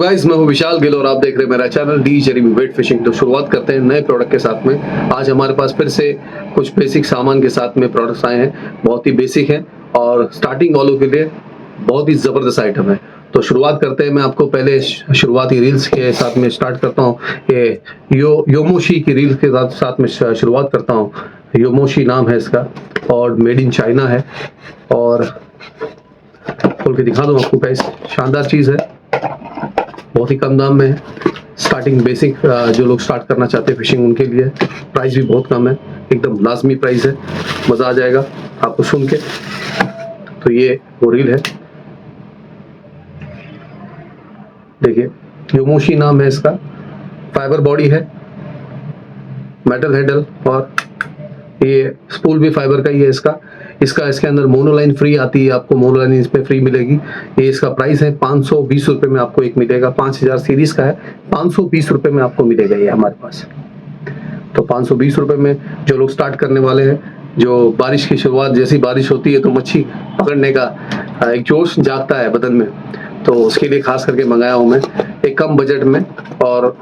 Guys, मैं हूं विशाल गिल और आप देख रहे हैं मेरा channel D Jeremy Wade fishing. तो शुरुआत करते हैं नए प्रोडक्ट के साथ में। आज हमारे पास फिर से कुछ बेसिक सामान के साथ में प्रोडक्ट्स आए हैं। बहुत ही बेसिक हैं और स्टार्टिंग वालों के लिए बहुत ही ज़बरदस्त आइटम है। तो शुरुआत करते हैं। मैं आपको पहले शुरुआती रील्स के साथ में स्टार्ट करता हूँ। ये योमोशी की रील्स के साथ में शुरुआत करता हूँ। योमोशी नाम है इसका और मेड इन चाइना है। और खोल के दिखा दूँ आपको गाइस, शानदार चीज़ है, बहुत ही कम दाम में है। स्टार्टिंग बेसिक जो लोग स्टार्ट करना चाहते हैं फिशिंग उनके लिए। प्राइस भी बहुत कम है, एकदम लाजमी प्राइस है। मज़ा आ जाएगा आपको सुन के। तो ये वो रील है, देखिए योमोशी नाम है इसका। फाइबर बॉडी है, मेटल हैंडल और ये स्पूल भी फाइबर का ही है इसका। इसके अंदर मोनोलाइन फ्री आती है, आपको मोनोलाइन इसमें फ्री मिलेगी। ये इसका प्राइस है 520 रुपये में आपको एक मिलेगा। 5000 सीरीज का है, 520 रुपये में आपको मिलेगा ये हमारे पास। तो 520 रुपये में जो लोग स्टार्ट करने वाले हैं, जो बारिश की शुरुआत, जैसी बारिश होती है तो मच्छी पकड़ने का एक जोश जागता है बदन में, तो उसके लिए खास करके मंगाया हूँ मैं एक कम बजट में। और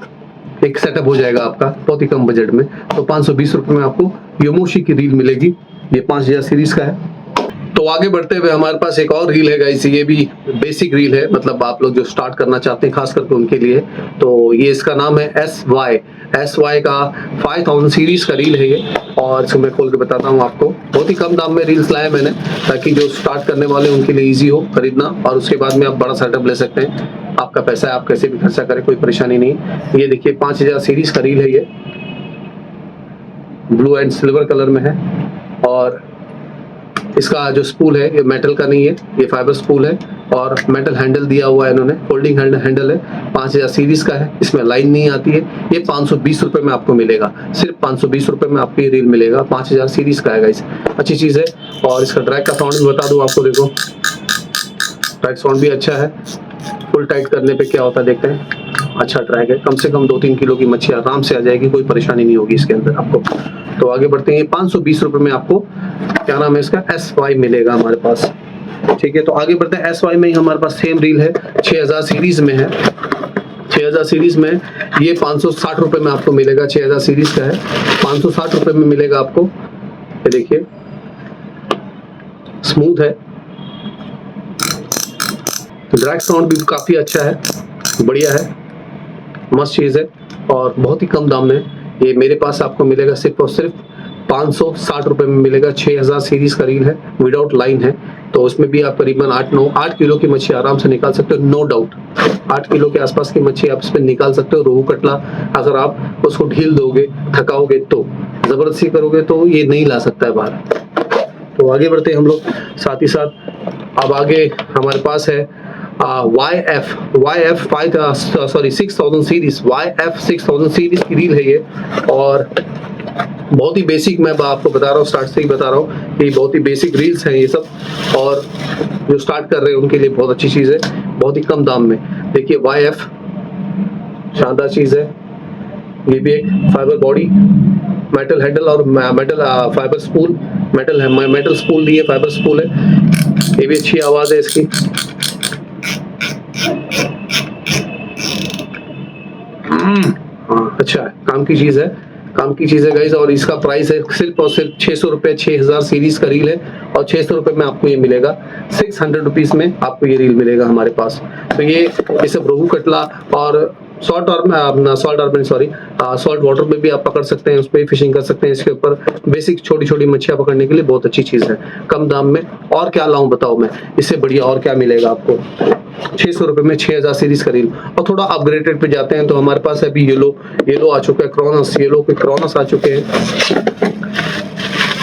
एक सेटअप हो जाएगा आपका बहुत ही कम बजट में। तो 520 रुपये में आपको योमोशी की रील मिलेगी। ये 5000 सीरीज का है। तो आगे बढ़ते हुए हमारे पास एक और रील है गाइस। ये भी बेसिक रील है, मतलब आप लोग जो स्टार्ट करना चाहते हैं खास करके उनके लिए। तो ये इसका नाम है SY का 5000 सीरीज का रील है ये। और इसको मैं खोल के बताता हूँ आपको। बहुत ही कम दाम में रील्स लाए मैंने, ताकि जो स्टार्ट करने वाले उनके लिए ईजी हो खरीदना, और उसके बाद में आप बड़ा सेटअप ले सकते हैं। आपका पैसा है, आप कैसे भी खर्चा करें, कोई परेशानी नहीं। ये देखिए 5000 सीरीज का रील है ये, ब्लू एंड सिल्वर कलर में है। और इसका जो स्पूल है ये मेटल का नहीं है, ये फाइबर स्पूल है और मेटल हैंडल दिया हुआ है इन्होंने, फोल्डिंग हैंडल है। 5000 सीरीज का है, इसमें लाइन नहीं आती है। ये 520 रुपये में आपको मिलेगा, सिर्फ 520 रुपये में आपको ये रील मिलेगा। 5000 सीरीज का है गाइस, अच्छी चीज़ है। और इसका ड्रैग का साउंड भी बता दूं आपको, देखो ड्रैग साउंड भी अच्छा है। फुल टाइट करने पे क्या होता है देखते हैं, अच्छा ड्रैग है। कम से कम 2-3 किलो की मच्छी आराम से आ जाएगी, कोई परेशानी नहीं होगी इसके अंदर आपको। तो आगे बढ़ते हैं। 520 रुपये में आपको क्या नाम है इसका, SY मिलेगा हमारे पास। ठीक है, तो आगे बढ़ते हैं। SY में ही हमारे पास सेम रील है, 6000 सीरीज में है। 6000 सीरीज में ये 560 रुपये में आपको मिलेगा। 6000 सीरीज का है, 560 रुपये में मिलेगा आपको। ये देखिए स्मूथ है, ड्रैग साउंड भी काफी अच्छा है, बढ़िया है, मस्त चीज है। और बहुत ही कम दाम में ये मेरे पास आपको मिलेगा, सिर्फ और सिर्फ 560 रुपये में मिलेगा। 6000 सीरीज का रील है, विदाउट लाइन है। तो उसमें भी आप करीबन 8 किलो की मच्छी आराम से निकाल सकते हो, नो डाउट। 8 किलो के आसपास की मच्छी आप इसमें निकाल सकते हो। रोहू कटला अगर आप उसको ढील दोगे, थकाओगे, तो जबरदस्ती करोगे तो ये नहीं ला सकता है बाहर। तो आगे बढ़ते हैं हम लोग साथ ही साथ। अब आगे हमारे पास है YF 6000 सीरीज, YF 6000 सीरीज की रील है ये। और बहुत ही बेसिक, मैं आपको बता रहा हूँ, स्टार्ट से ही बता रहा हूँ कि बहुत ही बेसिक रील्स हैं ये सब। और जो स्टार्ट कर रहे हैं उनके लिए बहुत अच्छी चीज़ है, बहुत ही कम दाम में। देखिए YF शानदार चीज़ है। ये भी एक फाइबर बॉडी, मेटल हैंडल और metal fibre spool, metal spool नहीं है, फाइबर स्पूल है। ये भी अच्छी आवाज़ है इसकी। हाँ, अच्छा है, काम की चीज़ है गाइस। और इसका प्राइस है सिर्फ और सिर्फ 600 रुपये। 6000 सीरीज का रील है और 600 रुपये में आपको ये मिलेगा। 600 रुपीज़ में आपको ये रील मिलेगा हमारे पास। तो ये सब रोहू कटला और सॉल्ट वाटर में भी आप पकड़ सकते हैं, उस पर फिशिंग कर सकते हैं। इसके ऊपर बेसिक छोटी छोटी मच्छियाँ पकड़ने के लिए बहुत अच्छी चीज़ है, कम दाम में। और क्या लाऊं बताओ मैं, इससे बढ़िया और क्या मिलेगा आपको। 600 रुपये में 6000 सीरीज का रील। और थोड़ा अपग्रेडेड पे जाते हैं तो हमारे पास अभी येलो आ चुका है, क्रॉनस आ चुके हैं।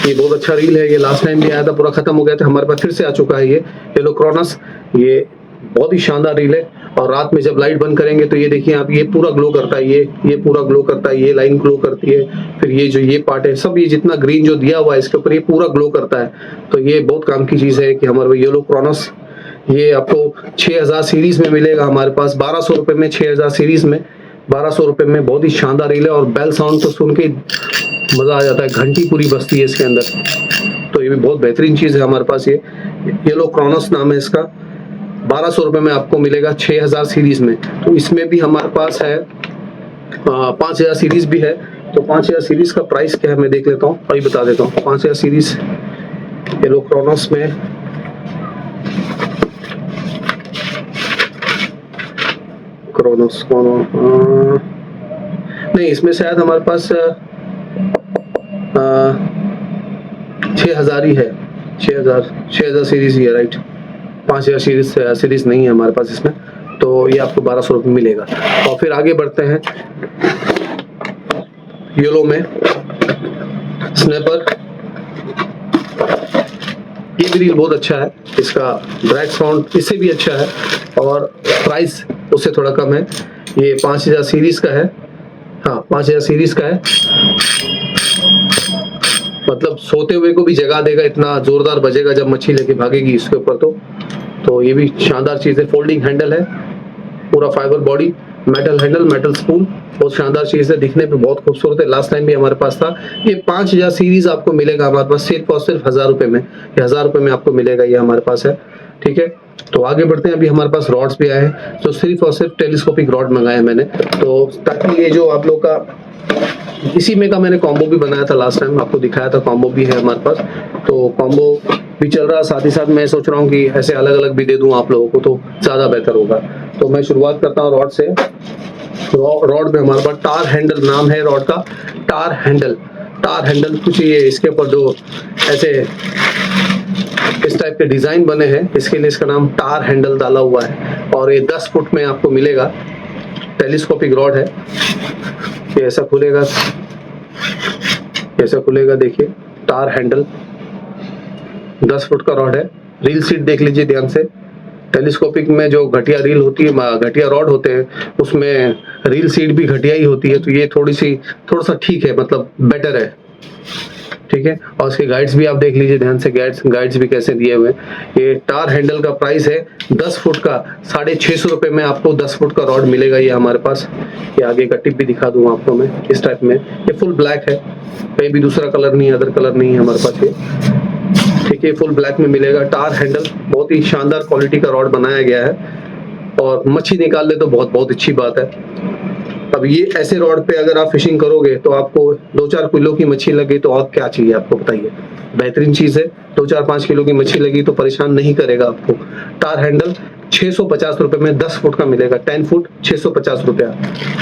ये बहुत अच्छा रील है, ये लास्ट टाइम भी आया था, पूरा खत्म हो गया था, हमारे पास फिर से आ चुका है ये येलो क्रॉनस। ये बहुत ही शानदार रील है। और रात में जब लाइट बंद करेंगे तो ये देखिए आप, ये पूरा ग्लो करता है, ये पूरा ग्लो करता है, ये लाइन ग्लो करती है। फिर ये जो ये पार्ट है सब, ये जितना ग्रीन जो दिया हुआ है इसके ऊपर, ये पूरा ग्लो करता है। तो ये बहुत काम की चीज़ है कि हमारे येलो क्रॉनस ये आपको 6000 सीरीज में मिलेगा हमारे पास। 1200 रुपये में 6000 सीरीज में, 1200 रुपये में बहुत ही शानदार रील है। और बेल साउंड तो सुन के मज़ा आ जाता है, घंटी पूरी बजती है इसके अंदर। तो ये भी बहुत बेहतरीन चीज़ है हमारे पास। ये येलो क्रॉनस नाम है इसका। 1200 रुपये में आपको मिलेगा 6000 सीरीज में। तो इसमें भी हमारे पास है 5000 सीरीज भी है। तो 5000 सीरीज का प्राइस क्या है मैं देख लेता हूँ, वही बता देता हूँ। 5000 सीरीज येलो क्रोनोस में क्रोनोस नहीं, इसमें शायद हमारे पास 6000 ही है, 6000 सीरीज ही है, राइट। 5000 सीरीज नहीं है हमारे पास इसमें। तो ये आपको 1200 रुपये मिलेगा। और फिर आगे बढ़ते हैं येलो में स्नैपर। ये भी रील बहुत अच्छा है, इसका ब्राइट साउंड इससे भी अच्छा है और प्राइस उससे थोड़ा कम है। ये 5000 सीरीज का है, हाँ 5000 सीरीज का है। मतलब सोते हुए को भी जगा देगा, इतना जोरदार बजेगा जब मच्छी लेके भागेगी इसके ऊपर। तो ये भी शानदार चीज है। फोल्डिंग हैंडल है, पूरा fibre body, metal handle, metal spool, बहुत शानदार चीज है, दिखने पे बहुत खूबसूरत है। लास्ट टाइम भी हमारे पास था। ये 5000 सीरीज आपको मिलेगा हमारे पास सिर्फ और सिर्फ 1000 रुपए में। ये 1000 रुपए में आपको मिलेगा, ये हमारे पास है, ठीक है। तो आगे बढ़ते हैं। अभी हमारे पास रॉड्स भी आए हैं, तो सिर्फ और सिर्फ टेलीस्कोपिक रॉड मंगाए हैं मैंने, तो ताकि ये जो आप लोग का इसी में का मैंने कॉम्बो भी बनाया था, लास्ट टाइम आपको दिखाया था, कॉम्बो भी है हमारे पास। तो कॉम्बो भी चल रहा है, साथ ही साथ मैं सोच रहा हूँ कि ऐसे अलग अलग भी दे दूं आप लोगों को, तो ज्यादा बेहतर होगा। तो मैं शुरुआत करता हूँ रॉड से। रॉड में हमारे पास टार हैंडल नाम है रॉड का, टार हैंडल कुछ ये इसके ऊपर जो ऐसे इस टाइप के डिजाइन बने हैं, इसके लिए इसका नाम टार हैंडल डाला हुआ है। और ये 10 फुट में आपको मिलेगा। टेलीस्कोपिक रॉड है, ये ऐसा खुलेगा, देखिए टार हैंडल 10 फुट का रॉड है। रील सीट देख लीजिए ध्यान से। टेलीस्कोपिक में जो घटिया रील होती है, घटिया रॉड होते हैं, उसमें रील सीट भी घटिया ही होती है। तो ये थोड़ा सा ठीक है, मतलब बेटर है, ठीक है। और इसके गाइड्स भी आप देख लीजिए ध्यान से, गाइड्स भी कैसे दिए हुए हैं। ये टार हैंडल का प्राइस है 10 फुट का 650 रुपए में आपको 10 फुट का रॉड मिलेगा ये हमारे पास। ये आगे का टिप भी दिखा दूंगा आपको मैं, इस टाइप में। ये फुल ब्लैक है, कहीं भी दूसरा कलर नहीं है, अदर कलर नहीं है हमारे पास ये, ठीक है। फुल ब्लैक में मिलेगा। टार हैंडल, बहुत ही शानदार क्वालिटी का रॉड बनाया गया है और मच्छी निकाल ले तो बहुत अच्छी बात है। अब ये ऐसे रॉड पे अगर आप फिशिंग करोगे तो आपको 2-4 किलो की मच्छी लगे तो और क्या चाहिए आपको, बताइए। बेहतरीन चीज है। 2-4-5 किलो की मच्छी लगी तो परेशान नहीं करेगा आपको। टार हैंडल 650 रुपए में 10 फुट का मिलेगा, 10 फुट 650 रुपया,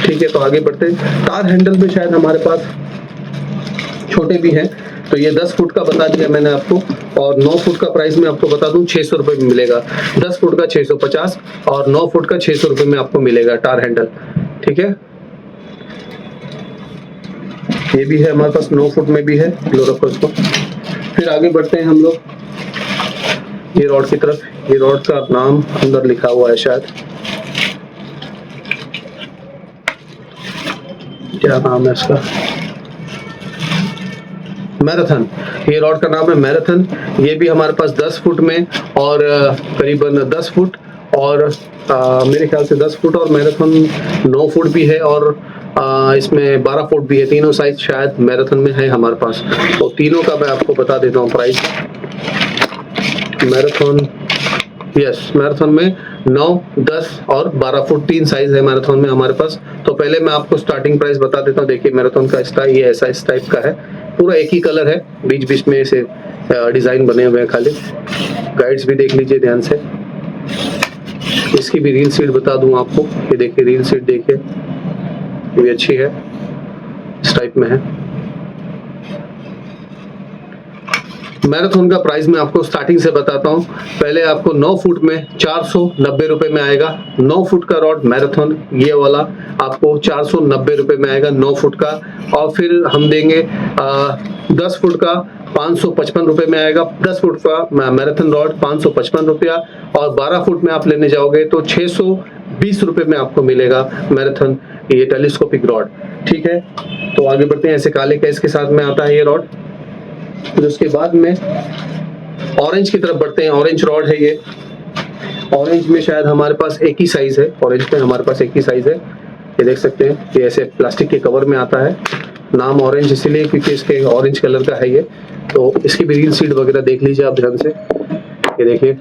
ठीक है। तो आगे बढ़ते हैं। टार हैंडल में शायद हमारे पास छोटे भी हैं, तो ये 10 फुट का बता दिया मैंने आपको। और 9 फुट का प्राइस में आपको बता दूं 600 रुपए में मिलेगा। 10 फुट का 650 और 9 फुट का 600 रुपए में आपको मिलेगा टार हैंडल, ठीक है। ये भी है हमारे पास, 9 फुट में भी है, लो रखो इसको। फिर आगे बढ़ते हैं हम लोग ये रॉड की तरफ। ये रॉड का नाम अंदर लिखा हुआ है शायद, क्या नाम है इसका, मैराथन। ये रॉड का नाम है मैराथन। ये भी हमारे पास 10 फुट में और करीबन 10 फुट और मेरे ख्याल से 10 फुट और मैराथन 9 फुट भी है और इसमें 12 फुट भी है। तीनों साइज शायद मैराथन में है हमारे पास। तो तीनों का मैं आपको बता देता हूँ प्राइस। मैराथन, यस, मैराथन में 9, 10 और 12 फुट 3 साइज है मैराथन में हमारे पास। तो पहले मैं आपको स्टार्टिंग प्राइस बता देता हूँ। देखिए मैराथन का स्टाइल ये ऐसा इस टाइप का है, पूरा एक ही कलर है, बीच बीच में ऐसे डिजाइन बने हुए हैं खाली। गाइड्स भी देख लीजिए ध्यान से। इसकी भी रील सीट बता दूं आपको, ये देखिए रील सीट देखिए, ये भी अच्छी है, इस टाइप में है। मैराथन का प्राइस मैं आपको स्टार्टिंग से बताता हूं। पहले आपको 9 फुट में 490 रुपए में आएगा। 9 फुट का रॉड मैराथन ये वाला आपको 490 रुपए में आएगा 9 फुट का। और फिर हम देंगे 10 फुट का 555 रुपए में आएगा। 10 फुट का मैराथन रॉड 555 रुपया। और 12 फुट में आप लेने जाओगे तो 620 रुपए में आपको मिलेगा मैराथन ये टेलीस्कोपिक रॉड, ठीक है। तो आगे बढ़ते हैं। ऐसे काले केस के साथ में आता है ये रॉड। फिर उसके बाद में ऑरेंज की तरफ बढ़ते हैं। ऑरेंज रॉड है ये। ऑरेंज में शायद हमारे पास एक ही साइज है, ऑरेंज में हमारे पास एक ही साइज है, ये देख सकते हैं। ये ऐसे प्लास्टिक के कवर में आता है। नाम ऑरेंज इसीलिए क्योंकि इसके ऑरेंज कलर का है ये। तो इसकी भी रील सीट वगैरह देख लीजिए आप ध्यान से। ये देखिए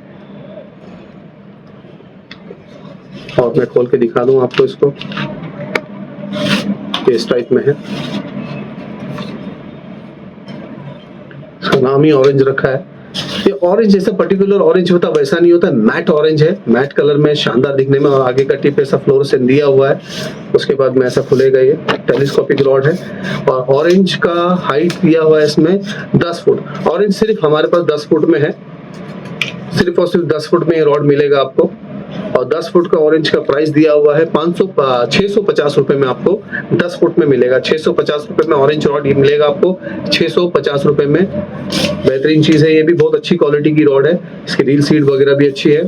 और मैं खोल के दिखा दूं आपको इसको, इस टाइप में है। इसका नाम ही ऑरेंज रखा है। ये ऑरेंज जैसा पर्टिकुलर ऑरेंज होता वैसा नहीं होता, मैट ऑरेंज है, मैट कलर में शानदार दिखने में। और आगे का टिप ऐसा फ्लोरोसेंट दिया हुआ है। उसके बाद में ऐसा खुलेगा, ये टेलीस्कोपिक रॉड है। और ऑरेंज का हाइट दिया हुआ है इसमें 10 फुट। ऑरेंज सिर्फ हमारे पास 10 फुट में है, सिर्फ और सिर्फ 10 फुट में ये रॉड मिलेगा आपको। और 10 फुट का ऑरेंज का प्राइस दिया हुआ है 650 रुपए में आपको 10 फुट में मिलेगा। 650 रुपए में ऑरेंज रॉड ये मिलेगा आपको, 650 रुपए में। बेहतरीन चीज है, ये भी बहुत अच्छी क्वालिटी की रॉड है। इसकी रील सीट वगैरह भी अच्छी है,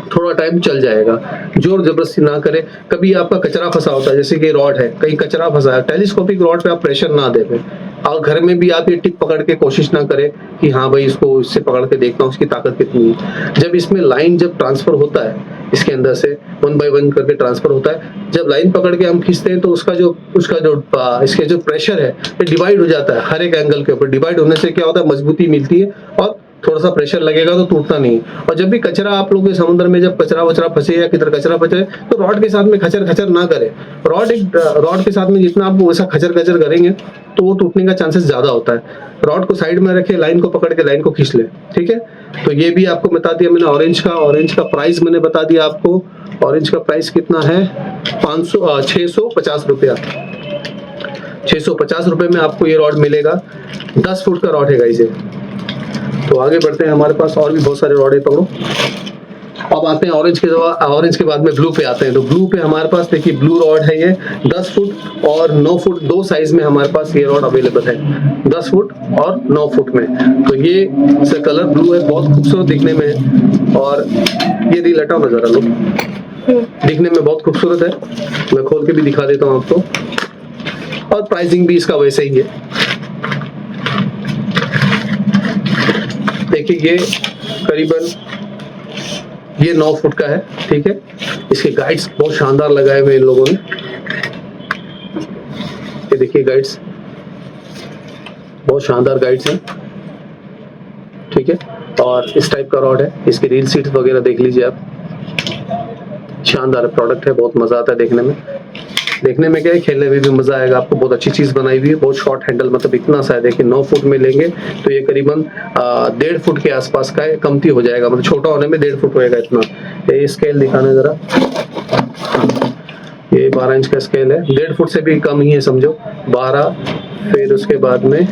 थोड़ा टाइम चल जाएगा। जोर जबरदस्ती ना करें। कभी आपका कचरा फंसा होता है, जैसे कि रॉड है, कहीं कचरा फंसा है, टेलीस्कोपिक रॉड पे आप प्रेशर ना दे। और घर में भी आप ये टिप पकड़ के कोशिश ना करें कि हाँ भाई इसको इससे पकड़ के देखता हूँ उसकी ताकत कितनी है। जब इसमें लाइन जब ट्रांसफर होता है, इसके अंदर से 1 बाय 1 करके ट्रांसफर होता है, जब लाइन पकड़ के हम खींचते हैं तो उसका जो इसके जो प्रेशर है ये डिवाइड हो जाता है। हर एक एंगल के ऊपर डिवाइड होने से क्या होता है, मजबूती मिलती है और थोड़ा सा प्रेशर लगेगा तो टूटता नहीं। और जब भी कचरा आप लोग के समुद्र में जब कचरा वचरा फंसे या किधर कचरा फंसे तो रॉड के साथ में खचर खचर ना करें। रॉड के साथ में जितना आप वैसा खचर खचर करेंगे तो वो टूटने का चांसेस ज्यादा होता है। रॉड को साइड में रखे, लाइन को पकड़ के लाइन को खींच ले, ठीक है। तो ये भी आपको बता दिया मैंने ऑरेंज का प्राइस मैंने बता दिया आपको। ऑरेंज का प्राइस कितना है, 650 रुपया। 650 रुपए में आपको ये रॉड मिलेगा। 10 फुट का रॉड है गाइस ये। तो आगे बढ़ते हैं, हमारे पास और भी बहुत सारे रॉड है, पकड़ो। अब आते हैं ऑरेंज के बाद में ब्लू पे आते हैं। तो ब्लू पे हमारे पास देखिए ब्लू रॉड है ये 10 फुट और 9 फुट, दो साइज में हमारे पास ये रॉड अवेलेबल है, 10 फुट और 9 फुट में। तो ये इसका कलर ब्लू है, बहुत खूबसूरत दिखने में है। और ये रील हटाओ नजर लो, दिखने में बहुत खूबसूरत है। मैं खोल के भी दिखा देता हूँ आपको। और प्राइसिंग भी इसका वैसे ही है। देखिए ये करीबन ये 9 फुट का है, ठीक है। इसके गाइड्स बहुत शानदार लगाए हुए इन लोगों ने। ये देखिए गाइड्स, बहुत शानदार गाइड्स हैं, ठीक है। और इस टाइप का रॉड है। इसकी रील सीट वगैरह देख लीजिए आप, शानदार प्रोडक्ट है, बहुत मजा आता है देखने में। देखने में क्या है, खेलने में भी मजा आएगा आपको। बहुत अच्छी चीज बनाई हुई है, बहुत शॉर्ट हैंडल, मतलब इतना सा है। देखिए 9 फुट में लेंगे तो ये करीबन 1.5 फुट के आसपास का है, कमती हो जाएगा, मतलब छोटा होने में 1.5 फुट होएगा इतना। ये स्केल दिखाना जरा, ये 12 इंच का स्केल है, 1.5 फुट से भी कम ही है समझो, 12। फिर उसके बाद में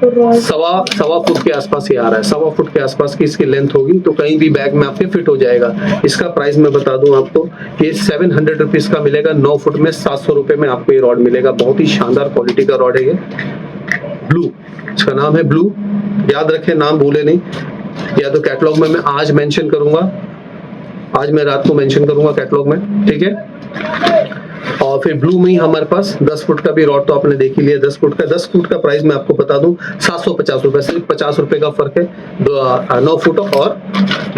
सवा फुट के आसपास ही आ रहा है, 1.25 फुट के आसपास की इसकी लेंथ होगी। तो कहीं भी बैग में आपके फिट हो जाएगा। इसका प्राइस मैं बता दूं आपको, ये 700 रुपीज का मिलेगा। 9 फुट में 700 रुपए में आपको ये रॉड मिलेगा। बहुत ही शानदार क्वालिटी का रॉड है ये। ब्लू, इसका नाम है ब्लू, याद रखें, नाम भूले नहीं। या तो कैटलॉग में मैं आज मेंशन करूंगा, आज मैं रात को मेंशन करूंगा कैटलॉग में, ठीक है। और फिर ब्लू में ही हमारे पास 10 फुट का भी रॉड तो आपने देख ही लिया। 10 फुट का प्राइस मैं आपको बता दूं 750 रुपए, सिर्फ 50 रुपए का फर्क है 9 फुट और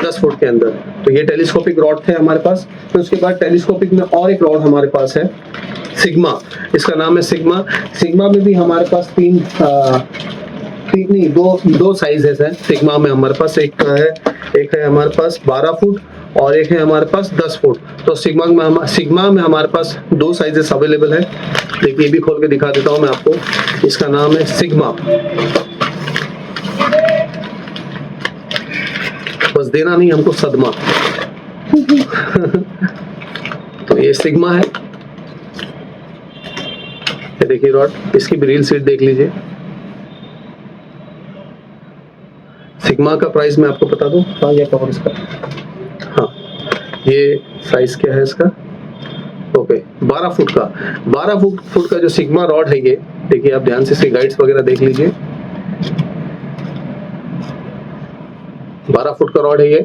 10 फुट के अंदर। तो ये टेलीस्कोपिक रॉड थे हमारे पास। फिर उसके बाद टेलीस्कोपिक में और एक रॉड हमारे पास है, सिग्मा। इसका नाम है सिग्मा। सिग्मा में भी हमारे पास दो साइजेस हैं सिग्मा में हमारे पास। एक है हमारे पास 12 फुट और एक है हमारे पास 10 फुट। तो सिग्मा में हमारे पास 2 साइजेस अवेलेबल है। देखिए ये भी खोल के दिखा देता हूं मैं आपको। इसका नाम है सिग्मा। बस देना नहीं हमको सदमा। तो ये सिग्मा है। ये देखिए रॉड, इसकी भी रील सीट देख लीजिए। सिग्मा का प्राइस मैं आपको बता दूं, ये कवर इसका, हाँ ये साइज क्या है इसका, ओके 12 फुट का। 12 फुट का जो सिग्मा रॉड है ये, देखिए आप ध्यान से इसके गाइड्स वगैरह देख लीजिए। 12 फुट का रॉड है ये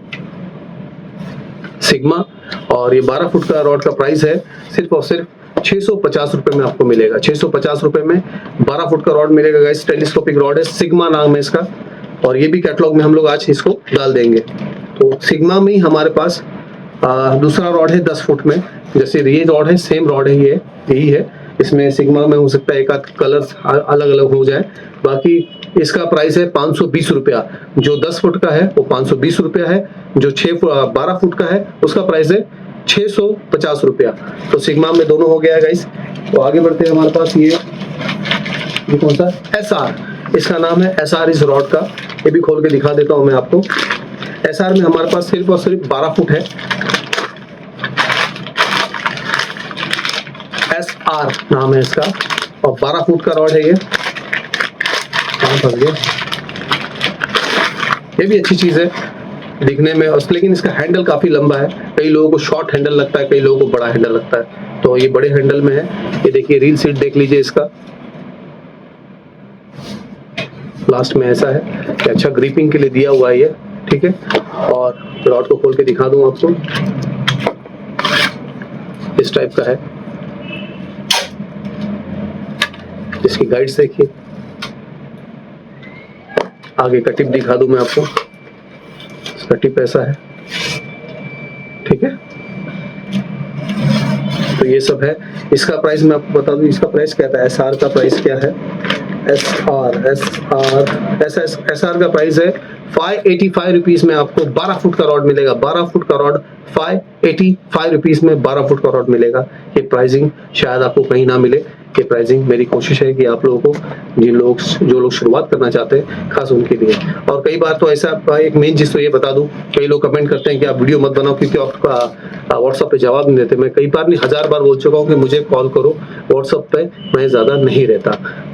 सिग्मा। और ये 12 फुट का रॉड का प्राइस है सिर्फ और सिर्फ 650 रुपए में आपको मिलेगा। 650 रुपए में 12 फुट का रॉड मिलेगा गाइस। टेलीस्कोपिक रॉड है, सिग्मा नाम है इसका। और ये भी कैटलॉग में हम लोग आज इसको डाल देंगे। तो सिग्मा में ही हमारे पास दूसरा रॉड है 10 फुट में। जैसे ये रॉड है, सेम रॉड है, ये यही है। इसमें सिग्मा में हो सकता है एक आध कलर अलग अलग हो जाए, बाकी इसका प्राइस है 520 रुपया। जो 10 फुट का है वो 520 रुपया है, जो 12 फुट का है उसका प्राइस है 650 रुपया। तो सिग्मा में दोनों हो गया है गाइस। तो आगे बढ़ते हैं, हमारे पास ये कौन सा SR, इसका नाम है SR इस रॉड का। ये भी खोल के दिखा देता हूं मैं आपको। SR में हमारे पास सिर्फ और सिर्फ 12 फुट है। SR नाम है इसका और 12 फुट का रॉड है ये। फंस गया। ये भी अच्छी चीज है दिखने में, लेकिन इसका हैंडल काफी लंबा है। कई लोगों को शॉर्ट हैंडल लगता है, कई लोगों को बड़ा हैंडल लगता है, तो ये बड़े हैंडल में है। ये देखिए रील सीट देख लीजिए इसका, लास्ट में ऐसा है कि अच्छा ग्रिपिंग के लिए दिया हुआ है ये, ठीक है। और रॉड को खोल के दिखा दूं आपको, इस टाइप का है। इसकी गाइड्स देखिए, आगे का टिप दिखा दूं मैं आपको, इसका टिप ऐसा है, ठीक है। तो ये सब है। इसका प्राइस मैं आपको बता दूं, इसका प्राइस क्या था, SR का प्राइस क्या है। SR का प्राइस है 585 रुपीज में आपको 12 फुट का रॉड मिलेगा। 12 फुट का रॉड 585 रुपीज में 12 फुट का रॉड मिलेगा। ये प्राइसिंग शायद आपको कहीं ना मिले। ये प्राइसिंग मेरी कोशिश है कि आप लोगों को, जो लोग शुरुआत करना चाहते हैं, खास उनके लिए। और कई बार तो ऐसा, एक मेन चीज तो ये बता दूं, कई लोग कमेंट करते हैं कि आप वीडियो मत बनाओ क्योंकि आपका व्हाट्सएप पे जवाब नहीं देते। मैं कई बार नहीं 1000 बार बोल चुका हूँ कि मुझे कॉल करो, व्हाट्सएप पे मैं ज्यादा नहीं रहता।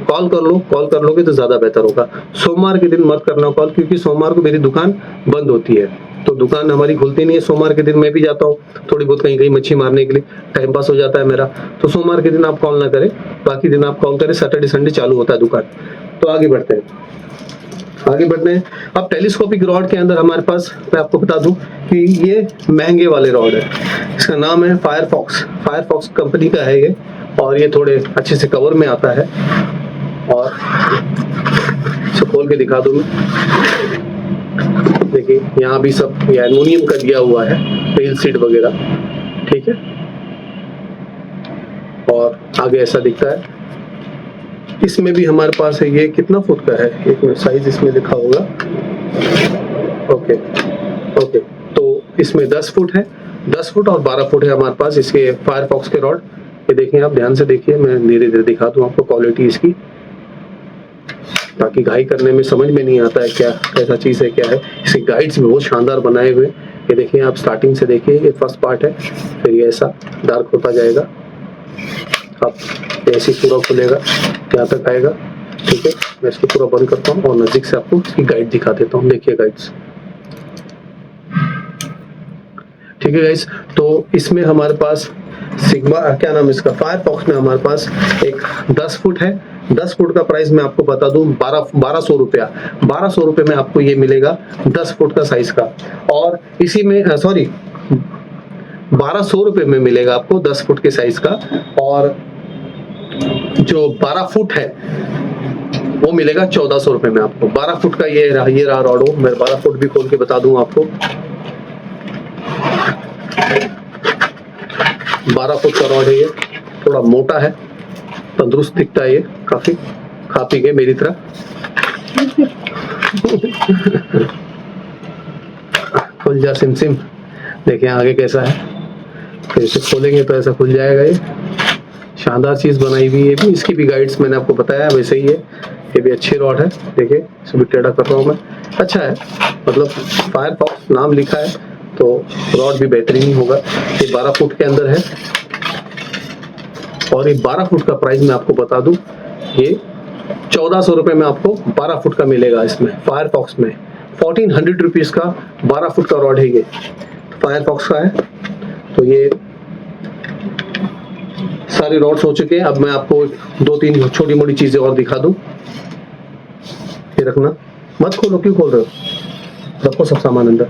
कॉल कर लो, कॉल कर लोगे तो ज्यादा बेहतर होगा। सोमवार के दिन मत करना कॉल, क्योंकि सोमवार को मेरी दुकान बंद होती है, तो दुकान हमारी खुलती नहीं है। सोमवार के दिन मैं भी जाता हूँ थोड़ी बहुत कहीं मच्छी मारने के लिए, टाइम पास हो जाता है मेरा। तो सोमवार के दिन आप कॉल ना करें, बाकी दिन आप कॉल करें। सैटरडे संडे चालू होता है दुकान। तो आगे बढ़ते हैं, अब टेलीस्कोपिक रॉड के अंदर हमारे पास, मैं आपको बता दूं कि ये महंगे वाले रॉड है। इसका नाम है फायरफॉक्स कंपनी का है ये, और ये थोड़े अच्छे से कवर में आता है। और इसे खोल के दिखा दूं मैं, देखिए यहाँ भी सब ये एल्युमिनियम का दिया हुआ है, रील सीट वगैरह, ठीक है। और आगे ऐसा दिखता है। इसमें भी हमारे पास है, ये कितना फुट का है, एक मिनट, साइज इसमें लिखा होगा। ओके, तो इसमें 10 फुट है, 10 फुट और 12 फुट है हमारे पास इसके फायरफॉक्स के रॉड। ये देखिए, आप ध्यान से देखिए, मैं धीरे धीरे दिखा दूं आपको क्वालिटी इसकी, ताकि घाई करने में समझ में नहीं आता है क्या कैसा चीज है, क्या है। इसके गाइड्स भी बहुत शानदार बनाए हुए। ये देखिए, आप स्टार्टिंग से देखिए, ये फर्स्ट पार्ट है, फिर ये ऐसा डार्क होता जाएगा, अब ऐसे पूरा खुलेगा, यहाँ तक आएगा, ठीक है। मैं इसको पूरा बंद करता हूँ और नजदीक से आपको इसकी गाइड दिखा देता हूँ। देखिए गाइड्स, ठीक है गाइस। तो इसमें हमारे पास सिग्मा, क्या नाम है इसका, फायरफॉक्स में हमारे पास एक 10 फुट है। 10 फुट का प्राइस मैं आपको बता दूं 1200 रुपया। 1200 रुपये में आपको ये मिलेगा 10 फुट का साइज का। और इसी में 1200 रुपये में मिलेगा आपको 10 फुट के साइज का। और जो 12 फुट है वो मिलेगा 1400 रुपये में आपको। 12 फुट का ये रहा रॉड। मैं 12 फुट भी खोल के बता दूं आपको। 12 फुट का रॉड है ये, थोड़ा मोटा है, तंदुरुस्त दिखता है ये काफी, खा पी के मेरी तरह। खुल जा सिम, देखें आगे कैसा है, फिर इसे खोलेंगे तो ऐसा खुल जाएगा। ये शानदार चीज बनाई हुई है। ये भी, इसकी भी गाइड्स मैंने आपको बताया वैसे ही है। ये भी अच्छी रॉड है, देखिए इसे भी टेढ़ा कर रहा हूँ मैं, अच्छा है, मतलब फायरफॉक्स नाम लिखा है तो रॉड भी बेहतरीन ही होगा। ये 12 फुट के अंदर है। और ये 12 फुट का प्राइस मैं आपको बता दूं, ये 1400 रुपये में आपको 12 फुट का मिलेगा। इसमें फायरफॉक्स में 1400 रुपीज का 12 फुट का रॉड है। ये फायरफॉक्स का है। तो ये सारे रॉड्स हो चुके हैं। अब मैं आपको 2-3 छोटी मोटी चीजें और दिखा दूं। ये रखना, मत खोलो, क्यों खोल रहे हो, रखो सब सामान अंदर।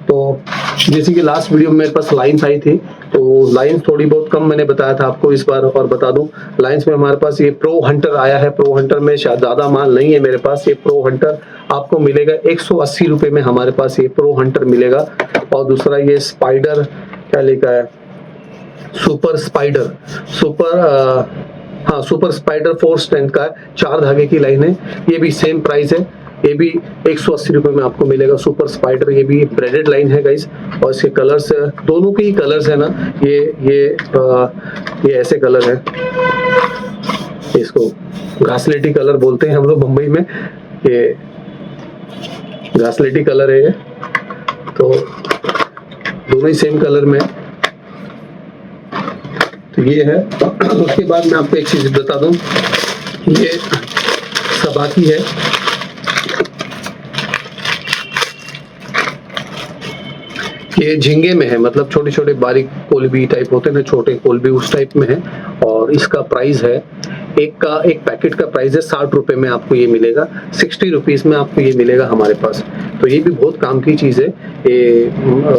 तो जैसे कि लास्ट वीडियो में मेरे पास लाइन्स आई थी, तो लाइन्स थोड़ी बहुत कम मैंने बताया था आपको, इस बार और बता दूं। लाइन्स में हमारे पास ये प्रो हंटर आया है। प्रो हंटर में शायद ज्यादा माल नहीं है मेरे पास। ये प्रो हंटर आपको मिलेगा 180 रुपये में, हमारे पास ये प्रो हंटर मिलेगा। और दूसरा ये स्पाइडर, क्या लिखा है, सुपर हाँ, सुपर स्पाइडर 4 स्ट्रेंथ का है, 4 धागे की लाइन है। ये भी सेम प्राइस है, ये भी 180 रुपये में आपको मिलेगा सुपर स्पाइडर। ये भी ब्रेडेड लाइन है गाइस, और इसके कलर्स, दोनों के ही कलर्स है ना, ये ऐसे कलर है, इसको घासलेटी कलर बोलते हैं हम लोग मुंबई में, ये घासलेटी कलर है ये, तो दोनों ही सेम कलर में। तो ये है। उसके बाद मैं आपको एक चीज बता दूं, ये सबाकी है, ये झींगे में है, मतलब छोटे छोटे बारीक कोलबी टाइप होते हैं ना, छोटे कोलबी उस टाइप में है। और इसका प्राइस है, एक पैकेट का प्राइस है 60 रुपए में आपको ये मिलेगा, 60 रुपीज में आपको ये मिलेगा हमारे पास। तो ये भी बहुत काम की चीज है ये,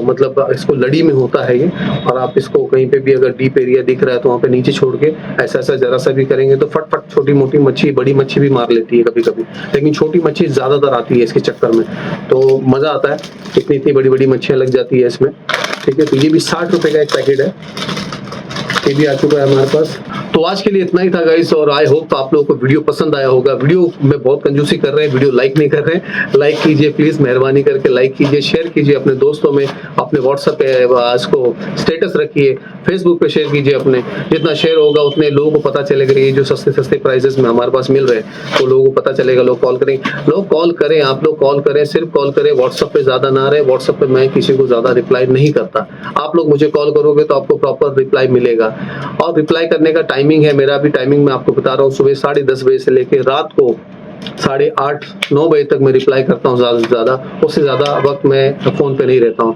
मतलब इसको लड़ी में होता है ये, और आप इसको कहीं पे भी अगर डीप एरिया दिख रहा है तो वहाँ पे नीचे छोड़ के ऐसा ऐसा जरा सा भी करेंगे तो फट छोटी मोटी मच्छी, बड़ी मच्छी भी मार लेती है कभी कभी, लेकिन छोटी मच्छी ज्यादातर आती है इसके चक्कर में, तो मजा आता है। इतनी बड़ी बड़ी मच्छियां लग जाती है इसमें, ठीक है। तो ये भी 60 रुपए का एक पैकेट है, ये भी आ चुका है हमारे पास। तो आज के लिए इतना ही था गाइस, और आई होप आप लोगों को वीडियो पसंद आया होगा। वीडियो में बहुत कंजूसी कर रहे हैं, वीडियो लाइक नहीं कर रहे हैं, लाइक कीजिए प्लीज, मेहरबानी करके लाइक कीजिए, शेयर कीजिए अपने दोस्तों में, अपने व्हाट्सएप पे इसको स्टेटस रखिए, फेसबुक पे शेयर कीजिए अपने, जितना शेयर होगा उतने लोगों को पता चलेगा ये जो सस्ते सस्ते प्राइसेस में हमारे पास मिल रहे हैं, तो लोगों को पता चलेगा, लोग कॉल करेंगे, लोग कॉल करें, आप लोग कॉल करें, सिर्फ कॉल करें, व्हाट्सएप पे ज्यादा ना रहे। व्हाट्सएप पे मैं किसी को ज्यादा रिप्लाई नहीं करता, आप लोग मुझे कॉल करोगे तो आपको प्रॉपर रिप्लाई मिलेगा। और रिप्लाई करने का टाइमिंग है, मेरा भी टाइमिंग मैं आपको बता रहा हूँ, सुबह 10:30 बजे से लेकर रात को 8:30-9 बजे तक मैं रिप्लाई करता हूँ, ज्यादा से ज्यादा, उससे ज्यादा वक्त मैं फोन पे नहीं रहता हूँ।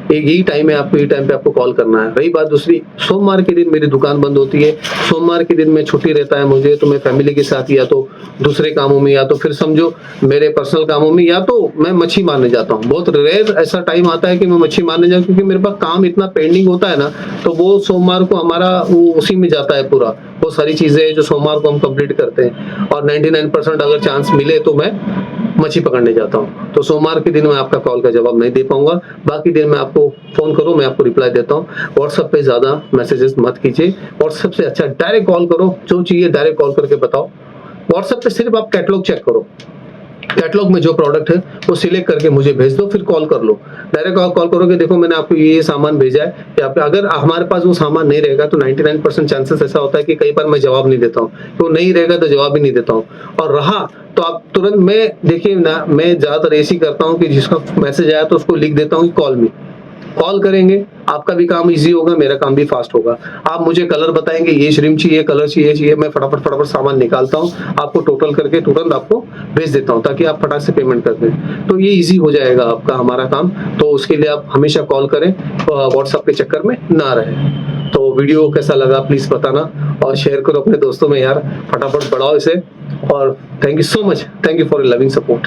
एक यही टाइम है, आपको यही टाइम पे आपको कॉल करना है। रही बात दूसरी, सोमवार के दिन मेरी दुकान बंद होती है, सोमवार के दिन में छुट्टी रहता है मुझे, तो मैं फैमिली के साथ या तो दूसरे कामों में, या तो फिर समझो मेरे पर्सनल कामों में, या तो मैं मच्छी मारने जाता हूँ। बहुत रेयर ऐसा टाइम आता है कि मैं मच्छी मारने जाऊँ, क्योंकि मेरे पास काम इतना पेंडिंग होता है ना, तो वो सोमवार को हमारा वो उसी में जाता है पूरा, वो सारी चीजें जो सोमवार को हम कंप्लीट करते हैं। और 99% अगर चांस मिले तो मैं मच्छी पकड़ने जाता हूँ। तो सोमवार के दिन मैं आपका कॉल का जवाब नहीं दे पाऊंगा, बाकी दिन मैं आपको फोन करो, मैं आपको रिप्लाई देता हूँ। व्हाट्सएप पे ज्यादा मैसेजेस मत कीजिए, व्हाट्सएप से अच्छा डायरेक्ट कॉल करो, जो चाहिए डायरेक्ट कॉल करके बताओ। व्हाट्सएप पे सिर्फ आप कैटलॉग चेक करो, कैटलॉग में जो प्रोडक्ट है वो सिलेक्ट करके मुझे भेज दो, फिर कॉल कर लो। डायरेक्ट कॉल करोगे, देखो मैंने आपको ये सामान भेजा है, या अगर हमारे पास वो सामान नहीं रहेगा तो 99% चांसेस ऐसा होता है कि कई बार मैं जवाब नहीं देता हूँ, तो नहीं रहेगा तो जवाब ही नहीं देता हूँ। और रहा तो आप तुरंत, मैं देखिए ना, मैं ज्यादातर ऐसी करता हूँ कि जिसका मैसेज आया तो उसको लिख देता हूँ कॉल में, कॉल करेंगे, आपका भी काम इजी होगा, मेरा काम भी फास्ट होगा। आप मुझे कलर बताएंगे, ये श्रिम्प चाहिए, कलर चाहिए, मैं फटाफट सामान निकालता हूँ, आपको टोटल करके तुरंत आपको भेज देता हूँ, ताकि आप फटाक से पेमेंट कर दें। तो ये इजी हो जाएगा आपका हमारा काम। तो उसके लिए आप हमेशा कॉल करें, व्हाट्सएप के चक्कर में ना रहे। तो वीडियो कैसा लगा प्लीज बताना, और शेयर करो अपने दोस्तों में यार, फटाफट बढ़ाओ इसे। और thank you so much, thank you for loving support.